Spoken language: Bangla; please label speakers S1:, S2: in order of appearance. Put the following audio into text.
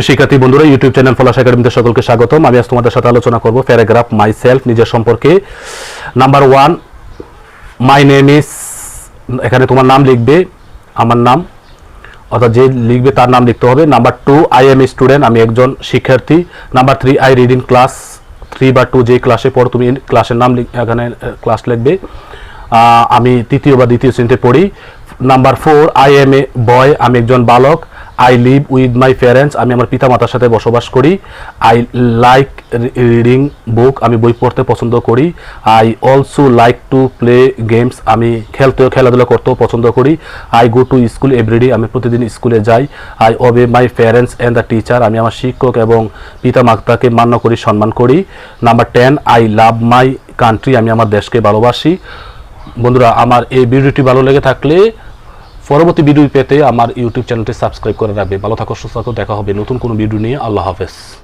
S1: শিক্ষার্থী বন্ধুরা, ইউটিউব চ্যানেল ফলাশ একাডেমিতে সকলকে স্বাগতম। আমি আজ তোমাদের সাথে আলোচনা করব প্যারাগ্রাফ মাই সেলফ, নিজের সম্পর্কে। নাম্বার 1, মাই নেম ইজ, এখানে তোমার নাম লিখবে, আমার নাম, অর্থাৎ যে লিখবে তার নাম লিখতে হবে। Number 2, I M a student, আমি একজন শিক্ষার্থী। Number 3, I read in class 3 বা 2, যে ক্লাসে পড়ো তুমি ক্লাসের নাম এখানে ক্লাস লিখবে। আমি তৃতীয় বা দ্বিতীয় শ্রেণীতে পড়ি। নাম্বার 4, আই এম এ বয়, আমি একজন বালক। I live with my parents, আমি আমার পিতা মাতার সাথে বসবাস করি। আই লাইক রিডিং বুক, আমি বই পড়তে পছন্দ করি। I also like to play games, আমি খেলাধুলা করতেও পছন্দ করি। I go to school everyday, আমি প্রতিদিন স্কুলে যাই। I obey my parents and the teacher, আমি আমার শিক্ষক এবং পিতা মাতাকে মান্য করি, সম্মান করি। Number 10, I love my country, আমি আমার দেশকে ভালোবাসি। বন্ধুরা, আমার এই ভিডিওটি ভালো লেগে থাকলে পরবর্তী ভিডিও পেতে আমার ইউটিউব চ্যানেলটি সাবস্ক্রাইব করে রাখবে। ভালো থাকো, সুস্থ থাকো, দেখা হবে নতুন কোনো ভিডিও নিয়ে। আল্লাহ হাফেজ।